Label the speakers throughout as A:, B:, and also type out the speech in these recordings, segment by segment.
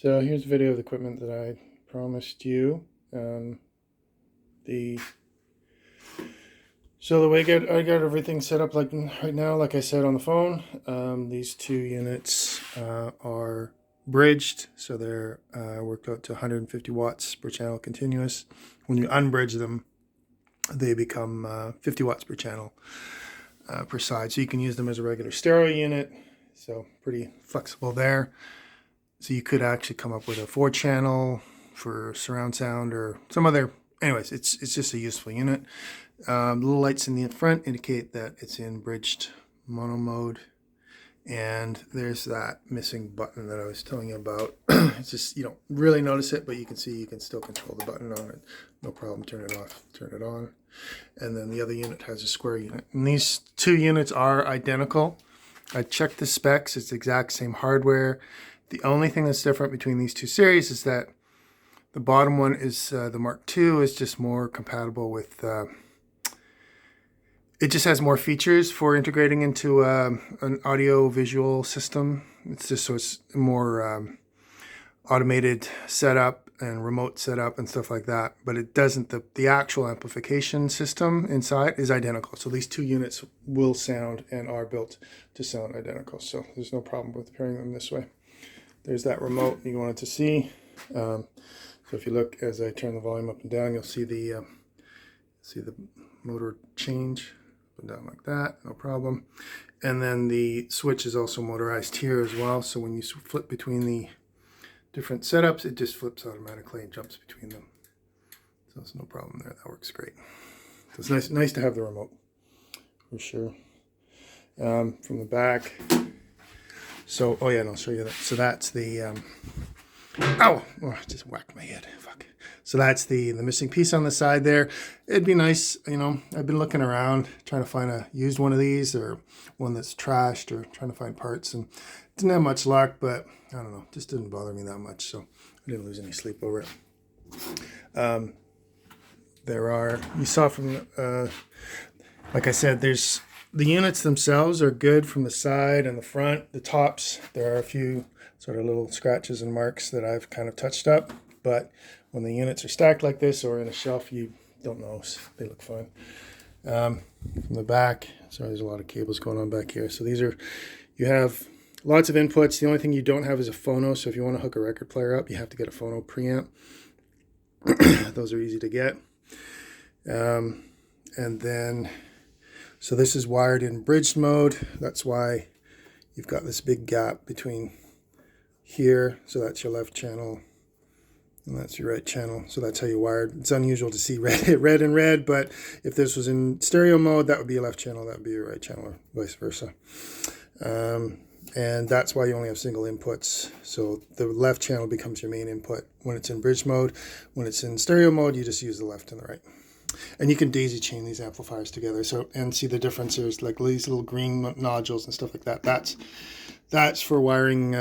A: So here's a video of the equipment that I promised you. So the way I got everything set up like right now, like I said on the phone, these two units are bridged, so they're worked out to 150 watts per channel continuous. When you unbridge them, they become 50 watts per channel per side. So you can use them as a regular stereo unit. So pretty flexible there. So you could actually come up with a 4-channel for surround sound or some other. Anyways, it's just a useful unit. The little lights in the front indicate that it's in bridged mono mode. And there's that missing button that I was telling you about. It's just, you don't really notice it, but you can see you can still control the button on it. No problem, turn it off, turn it on. And then the other unit has a square unit. And these two units are identical. I checked the specs, it's the exact same hardware. The only thing that's different between these two series is that the bottom one is the Mark II is just more compatible with, it just has more features for integrating into an audio visual system. It's just so it's more automated setup and remote setup and stuff like that. But it doesn't, the actual amplification system inside is identical. So these two units will sound and are built to sound identical. So there's no problem with pairing them this way. There's that remote you wanted to see. So if you look as I turn the volume up and down, you'll see the motor change up and down like that, no problem. And then the switch is also motorized here as well. So when you flip between the different setups, it just flips automatically and jumps between them. So there's no problem there. That works great. So it's nice to have the remote for sure. From the back. So, oh yeah, and I'll show you that. So that's the, I just whacked my head, fuck. So that's the missing piece on the side there. It'd be nice, you know, I've been looking around trying to find a used one of these or one that's trashed or trying to find parts and didn't have much luck, but I don't know, just didn't bother me that much. So I didn't lose any sleep over it. There are, you saw from, like I said, there's, the units themselves are good from the side and the front. The tops, there are a few sort of little scratches and marks that I've kind of touched up. But when the units are stacked like this or in a shelf, you don't notice. They look fine. From the back, sorry, there's a lot of cables going on back here. So these are, you have lots of inputs. The only thing you don't have is a phono. So if you want to hook a record player up, you have to get a phono preamp. Those are easy to get. And then, so this is wired in bridged mode. That's why you've got this big gap between here. So that's your left channel and that's your right channel. So that's how you wired. It's unusual to see red and red, but if this was in stereo mode, that would be your left channel, that would be your right channel, or vice versa. And that's why you only have single inputs. So the left channel becomes your main input when it's in bridge mode. When it's in stereo mode, you just use the left and the right. And you can daisy chain these amplifiers together. So, and see the difference, there's like these little green nodules and stuff like that. That's for wiring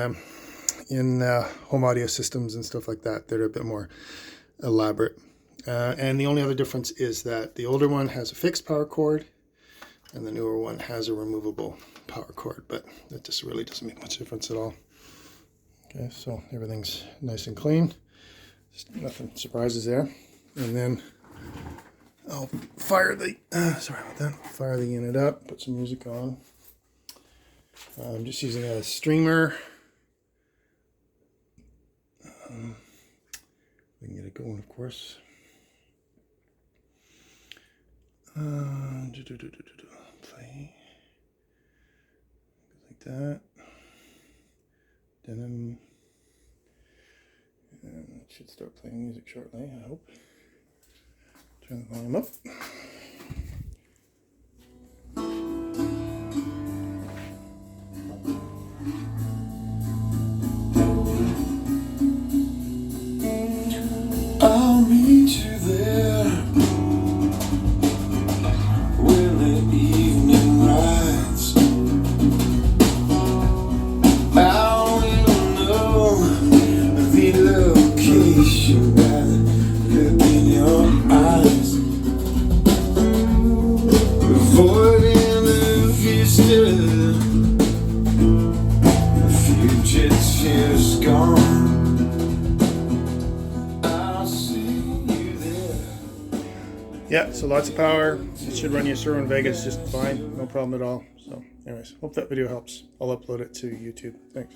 A: in home audio systems and stuff like that. They're a bit more elaborate. And the only other difference is that the older one has a fixed power cord and the newer one has a removable power cord, but that just really doesn't make much difference at all. Okay, so everything's nice and clean. Just nothing surprises there. And then I'll fire the, sorry about that, fire the unit up, put some music on. I'm just using a streamer. We can get it going, of course. Play. Like that. And it should start playing music shortly, I hope. Turn the volume up.
B: I'll meet you there when the evening rides. I will know the location by the look in your eyes.
A: Yeah, so lots of power. It should run your server in Vegas just fine. No problem at all. So anyways, hope that video helps. I'll upload it to YouTube. Thanks.